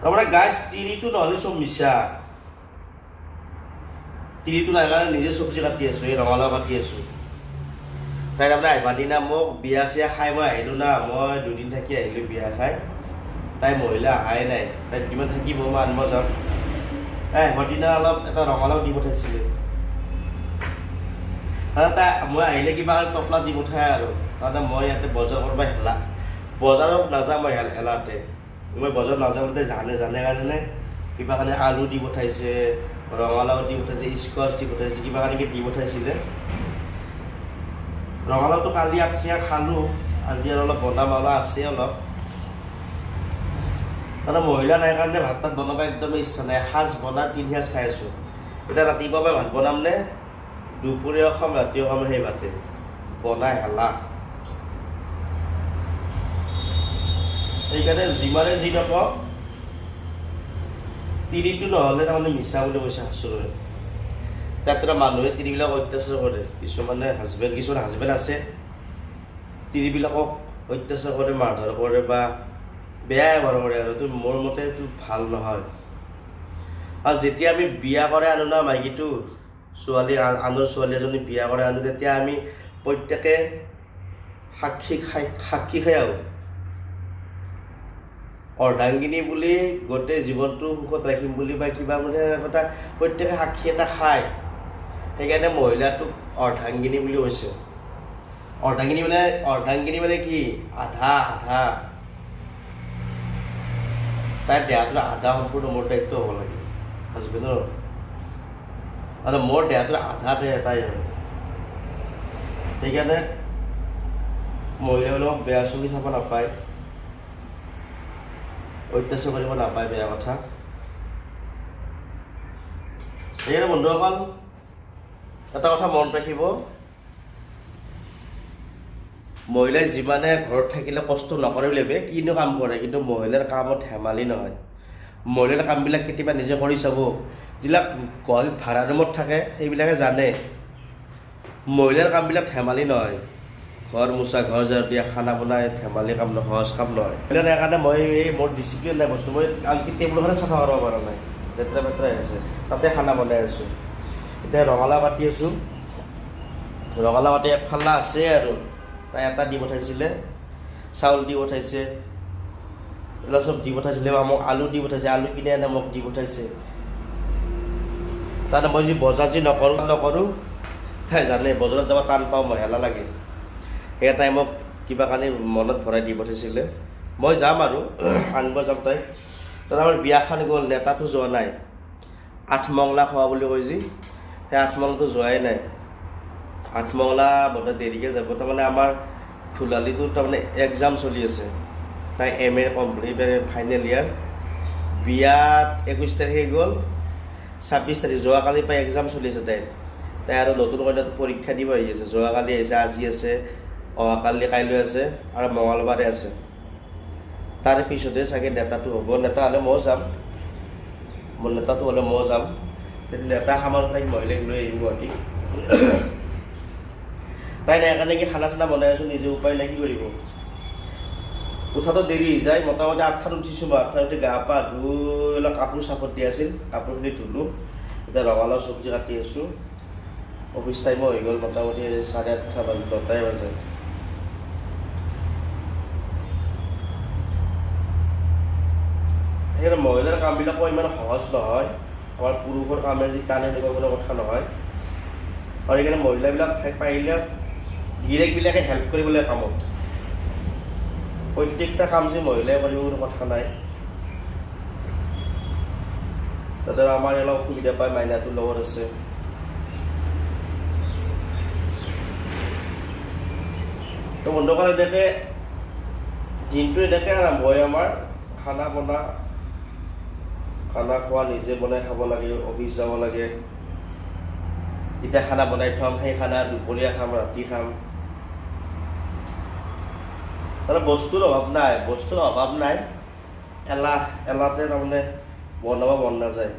তাৰমানে গাইছ তিৰিটো নহ'লে চব মিছা তিৰিটো নাই কাৰণে নিজে চব্জি কাটি আছোঁ এই ৰঙালাও কাটি আছোঁ তাই তাৰমানে আহিবা দিনা মোক বিয়া চিয়া খাই মই আহিলোঁ না মই দুদিন থাকি আহিলোঁ বিয়া খাই তাই মহিলা অহাই নাই তাই দুদিনমান থাকিব মই আনিব যাম তাই আহিবৰ দিনা অলপ এটা ৰঙালাও দি পঠাইছিলে তাই মই আহিলে কিবা টপলা দি পঠাই আৰু তাৰমানে মই ইয়াতে বজাৰ কৰিব হেলা বজাৰত নাযাওঁ মই হেলাতে মই বজাৰত নাযাওঁ তাই জানে কাৰণে কিবা কাৰণে আলু দি পঠাইছে ৰঙালাও দি পঠাইছে স্কোৱাচ দি পঠাইছে কিবা কাৰণে দি পঠাইছিলে ৰঙালাওটো কালি আগচিয়া খালোঁ আজি আৰু অলপ বনাম অলপ আছে অলপ মানে মহিলা নাই কাৰণে ভাত তাত বনাব একদমেই ইচ্ছা নাই এসাঁজ বনাই 3 সাঁজ খাই আছোঁ এতিয়া ৰাতিপুৱা মই ভাত বনাম নে দুপৰীয়া খাম ৰাতিও খাম সেই ভাতে বনাই হেলা সেইকাৰণে যিমানে যি নকওঁ তিৰিটো নহ'লে তাৰমানে মিছা বুলি কৈছে শাশুৰে তাত মানুহে তিৰিবিলাক অত্যাচাৰ কৰে কিছুমান হাজবেণ্ড আছে তিৰিবিলাকক অত্যাচাৰ কৰে মাৰধৰ কৰে বা বেয়া ব্যৱহাৰ কৰে আৰু এইটো মোৰ মতে এইটো ভাল নহয় আৰু যেতিয়া আমি বিয়া কৰাই আনো না মাইকীটো আনৰ ছোৱালী এজনী বিয়া কৰাই আনো তেতিয়া আমি প্ৰত্যেকে সাক্ষী খাই আহোঁ অৰ্ধাংগিনী বুলি গোটেই জীৱনটো সুখত ৰাখিম বুলি বা কিবা মানে এটা প্ৰত্যেকে সাক্ষী এটা খায় সেইকাৰণে মহিলাটোক অৰ্ধাংগিনী বুলি কৈছে অৰ্ধাংগিনী মানে কি আধা তাইৰ দেহাটোৰ আধা সম্পূৰ্ণ মোৰ দায়িত্ব হ'ব লাগে হাজবেণ্ডৰ আৰু মোৰ দেহাটোৰ আধাতে এটাই হয় সেইকাৰণে মহিলাবিলাকক বেয়া চকুৰে চাব নাপায় অত্যাচাৰ কৰিব নাপায় বেয়া কথা সেইকাৰণে বন্ধুসকল এটা কথা মনত ৰাখিব মহিলাই যিমানে ঘৰত থাকিলে কষ্ট নকৰে বুলি ভাবে কিনো কাম কৰে কিন্তু মহিলাৰ কামত ধেমালি নহয় মহিলাৰ কামবিলাক কেতিয়াবা নিজে কৰি চাব যিবিলাক গুৱাহাটীত ভাড়া ৰুমত থাকে সেইবিলাকে জানে মহিলাৰ কামবিলাক ধেমালি নহয় ঘৰ মোচা ঘৰ ঝাৰু দিয়া খানা বনাই ধেমালি কাম নহয় সহজ কাম নহয় সেইকাৰণে মই মোৰ ডিচিপ্লিন নাই বস্তু মই আনকি টেবুলখনে চাফা কৰিব পৰা নাই লেতেৰা পেতেৰা আছে তাতে খানা বনাই আছোঁ এতিয়া ৰঙালাও কাটি আছোঁ ৰঙালাও কাটি একফালা আছে আৰু তাই এটা দি পঠাইছিলে চাউল দি পঠাইছে এইবিলাক চব দি পঠাইছিলে মোক আলু দি পঠাইছে আলু কিনি আনে মোক দি পঠাইছে তাৰমানে মই যি বজাৰ যি নকৰোঁ তাই জানে বজাৰত যাব টান পাওঁ মই হেলা লাগে সেই তাই মোক কিবা কানি মনত ভৰাই দি পঠাইছিলে মই যাম আৰু আনিব যাম তাই তাত আমাৰ বিয়াখন গ'ল নেতাটো যোৱা নাই 8 মংলা খোৱা বুলি কৈ যি সেই 8 মংলাটো যোৱাই নাই 8 মংলা বোধ দেৰিকৈ যাব তাৰমানে আমাৰ খুলালিটোৰ তাৰমানে এক্সাম চলি আছে তাই MA কমপ্লিট ফাইনেল ইয়াৰ বিয়াত 21 তাৰিখে গ'ল 26 তাৰিখ যোৱাকালি পাই এক্সাম চলি আছে তাই আৰু নতুন কইনাটো পৰীক্ষা দিব আহি আছে যোৱাকালি আহিছে আজি আছে অহাকালি কাইলৈ আছে আৰু মঙলবাৰে আছে তাৰে পিছতে চাগে নেতাটো হ'ব নেতা হ'লে ময়ো যাম মোৰ নেতাটো হ'লে ময়ো যাম তেতিয়া নেতা সামাৰ তাইক মহিলাক লৈ আহিব গুৱাহাটী তাই নাই কাৰণে কি খানা চানা বনাই আছোঁ নিজে উপায় নাই কি কৰিব উঠাটো দেৰি হৈ যায় মোটামুটি 8টাত উঠিছোঁ মই 8টাত উঠি গা পা ধুই অলপ কাপোৰ চাপত দি আছিল কাপোৰখিনি ধুলোঁ এতিয়া ৰঙালাও চব্জি কাটি আছোঁ অফিচ টাইমো হৈ গ'ল মোটামুটি 8:30 বাজি 9টাই বাজে সেইকাৰণে মহিলাৰ কামবিলাকো ইমান সহজ নহয় আমাৰ পুৰুষৰ কামে যি টান এনেকুৱা কোনো কথা নহয় আৰু সেইকাৰণে মহিলাবিলাক পাৰিলে গিৰিয়েকবিলাকে হেল্প কৰিব লাগে কামত প্ৰত্যেকটা কাম যে মহিলাই কৰিব কোনো কথা নাই তাতে আমাৰ অলপ অসুবিধা পায় মাইনাটোৰ লগত আছে তো বন্ধুসকল এনেকৈ দিনটো এনেকৈ আৰম্ভ হয় আমাৰ খানা খোৱা নিজে বনাই খাব লাগে অফিচ যাব লাগে এতিয়া খানা বনাই থ'ম সেই খানা দুপৰীয়া খাম ৰাতি খাম তাৰমানে বস্তুৰ অভাৱ নাই এলাহতে তাৰমানে বনাব মন নাযায়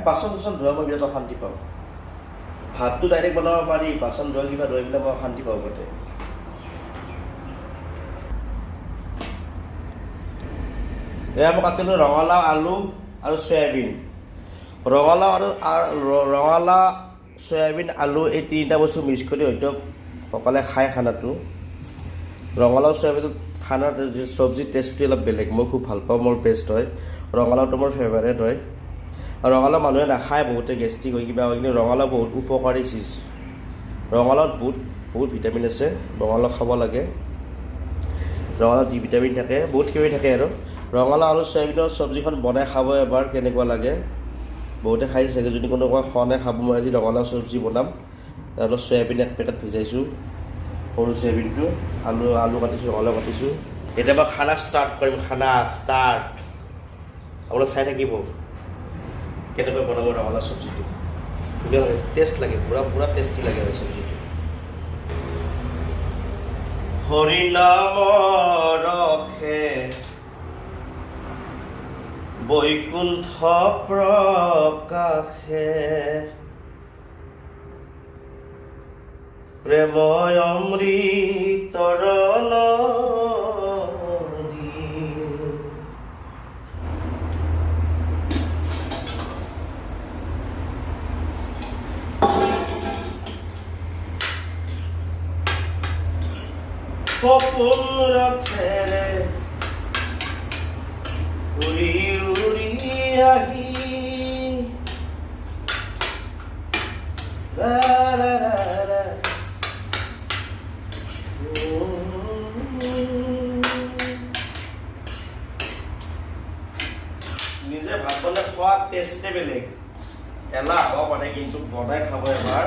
বাচন ধোৱা মই বিৰাট অশান্তি পাওঁ ভাতটো ডাইৰেক্ট বনাব পাৰি বাচন ধোৱা কিবা ধুই পেলাই মই অশান্তি পাওঁ গোটেই এয়া মই কাটিলোঁ ৰঙালাও আলু আৰু চয়াবিন। ৰঙালাও চয়াবিন আলু এই তিনিটা বস্তু মিক্স কৰি হয়তো সকলোৱে খায় খানাটো। ৰঙালাও চয়াবিনত খানাৰ চব্জিৰ টেষ্টটো অলপ বেলেগ, মই খুব ভাল পাওঁ, মোৰ বেষ্ট হয়। ৰঙালাওটো মোৰ ফেভাৰেট হয়। আৰু ৰঙালাও মানুহে নাখায়, বহুতে গেষ্ট্ৰিক হয় কিবা হয়, কিন্তু ৰঙালাও বহুত উপকাৰী চিজ। ৰঙালাওত বহুত ভিটামিন আছে, ৰঙালাও খাব লাগে। ৰঙালাওত ডি ভিটামিন থাকে, বহুত কিবা থাকে আৰু। ৰঙালাও আৰু চয়াবিনৰ চব্জিখন বনাই খাব এবাৰ, কেনেকুৱা লাগে। বহুতে খাই চাগে, যদি কোনোবা খোৱা নাই খাব। মই আজি ৰঙালাও চব্জি বনাম। তাৰপিছত চয়াবিন 1 পেকেট ভিজাইছোঁ, সৰু চয়াবিনটো, আলু কাটিছোঁ, ৰঙালাও কাটিছোঁ। এতিয়া মই খানা ষ্টাৰ্ট কৰিম, খানা ষ্টাৰ্ট। আপোনালোক চাই থাকিব কেনেকৈ বনাব ৰঙালাও চব্জিটো। ধুনীয়া লাগে, টেষ্ট লাগে, পুৰা টেষ্টি লাগে আৰু চব্জিটো। হৰি নাম ৰখে বৈকুণ্ঠ প্ৰকাশে, প্ৰেময় অমৃতৰ নদী। সপোন ৰথেৰে উৰি উৰি আহি নিজে ভাত বনাই খোৱা টেষ্টে বেলেগ। এলাহ হ'ব পাৰে, কিন্তু বনাই খাব এবাৰ।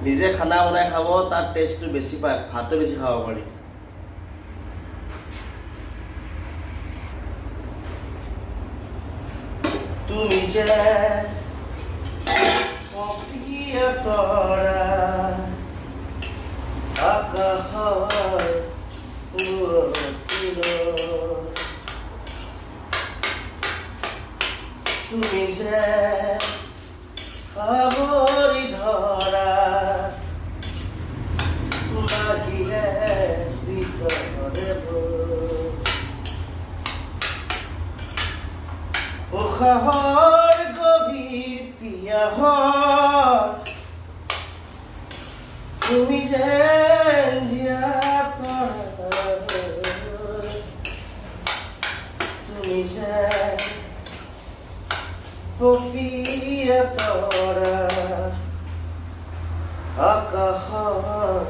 নিজে খানা বনাই খাব, তাৰ টেষ্টটো বেছি পায়, ভাতটো বেছি খাব পাৰি। তুমি যে প্ৰিয় তৰা আকাশৰ তুমি যে আৱৰি ধৰা বাহিৰে ভিতৰে উশাহৰ গভীৰ পিয়াহৰ তুমি যেন তুমি যেন পপিয়া তৰা আকাশৰ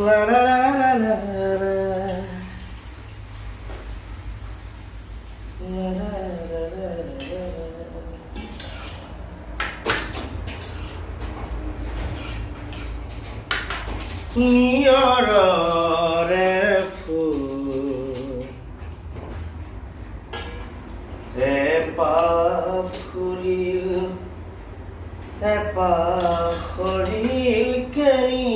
la la la la la la নিয়ৰৰে ফুল এপাহ ফুলিল এপাহ সৰিল কেৰি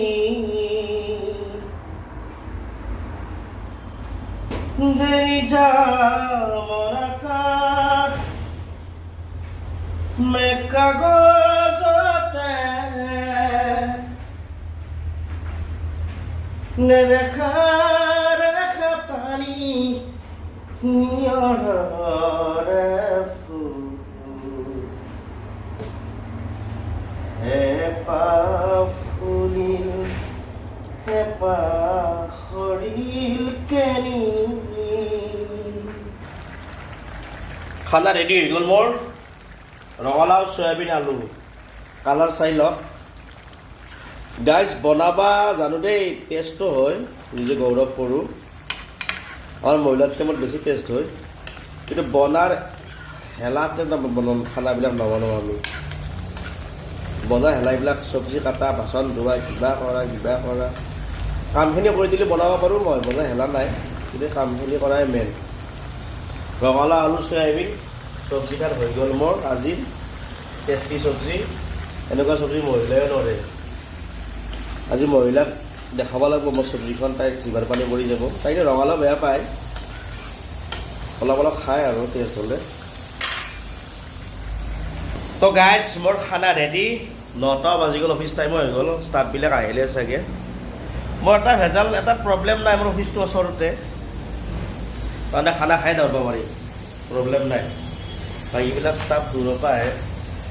দেৰি যামৰ আকাশ কাগজতে নেদেখা ৰেখা টানি নিয়ৰৰে ফুল এপাহ ফুলিল এপাহ সৰিল কেনি। খানা ৰেডি হৈ গ'ল মোৰ। ৰঙালাও চয়াবিন আলু কালাৰ চাই লওক গাইজ। বনাবা জানো দেই, টেষ্টটো হয়, নিজে গৌৰৱ কৰোঁ। আমাৰ মহিলাতকৈ মোৰ বেছি টেষ্ট হয়, কিন্তু বনাৰ হেলাতে খানাবিলাক নবনাওঁ আমি। বনা হেলাইবিলাক চব্জি কাটা বাচন ধোৱা কিবা কৰা কামখিনি কৰি দিলে বনাব পাৰোঁ মই, বনা হেলা নাই, কিন্তু কামখিনি কৰাই মেইন। ৰঙালাও আলু চয়াবিন চব্জিখান হৈ গ'ল মোৰ আজি টেষ্টি চব্জি। এনেকুৱা চব্জি মহিলাই নৰে। আজি মহিলাক দেখাব লাগিব মোৰ চব্জিখন, তাইক জিভাৰ পানী পৰি যাব। তাইকে ৰঙালাও বেয়া পায়, অলপ অলপ খায় আৰু টেষ্ট হ'লে। তো গাইজ মোৰ খানা ৰেডি 9টা বাজি গ'ল অফিচ টাইম হৈ গ'ল ষ্টাফবিলাক আহিলে চাগে মোৰ এটা প্ৰব্লেম নাই মোৰ অফিচটো ওচৰতে তাৰমানে খানা খাই ধৰিব পাৰি প্ৰব্লেম নাই বাকীবিলাক ষ্টাফ দূৰৰ পৰা আহে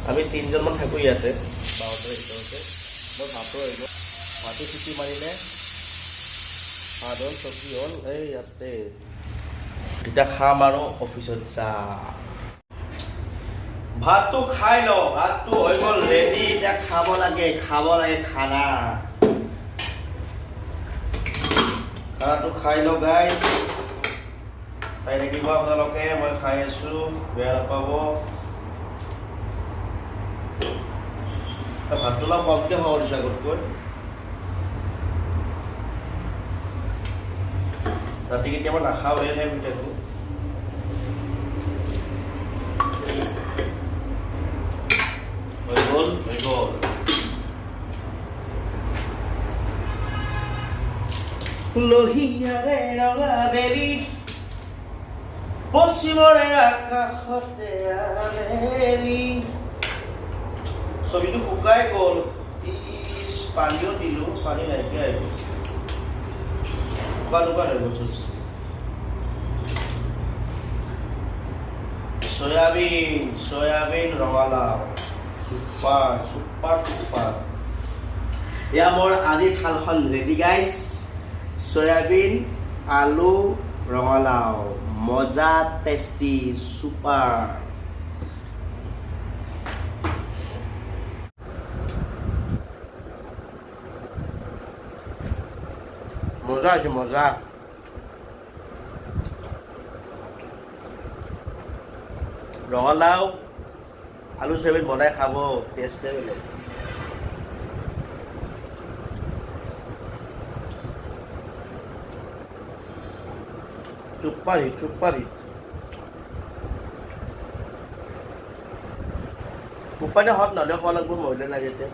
আমি 3জনমান থাকোঁ ইয়াতে 12টাৰ ভিতৰতে মোৰ ভাতো হৈ গ'ল ভাতো চিটি মাৰিলে ভাত হ'ল চব্জি হ'ল এই আছে এতিয়া খাম আৰু অফিচত যাম ভাতটো খাই লওঁ ভাতটো হৈ গ'ল ৰেডি এতিয়া খাব লাগে খানা খানাটো খাই লওঁ গাইজ চাই থাকিব আপোনালোকে মই খাই আছোঁ বেয়া নাপাব ভাতটো অলপ কমকৈ খাব দিছোঁ আগতকৈ ৰাতি কেতিয়াবা নাখাওঁ এনে শুই থাকোঁ হৈ গ'ল লোহিয়াৰে ৰঙা বেলি পশ্চিমৰে আকাশতে আবেলি ছবিটো শুকাই গ'ল পানীও দিলোঁ পানী নাইকিয়া আহিব শুকান হৈ গ'ল ছবি চয়াবিন ৰঙালাও চুপাৰ এয়া মোৰ আজিৰ থালখন ৰেডি গাইজ চয়াবিন আলু ৰঙালাও মজা টেষ্টি চুপাৰ মজা আছে মজা ৰঙালাও আলু চয়াবিন বনাই খাব টেষ্টে বেলেগ চুপাৰ হিট উপায় হত নহ'লে খোৱা লাগিব মহিলা লাগে এতিয়া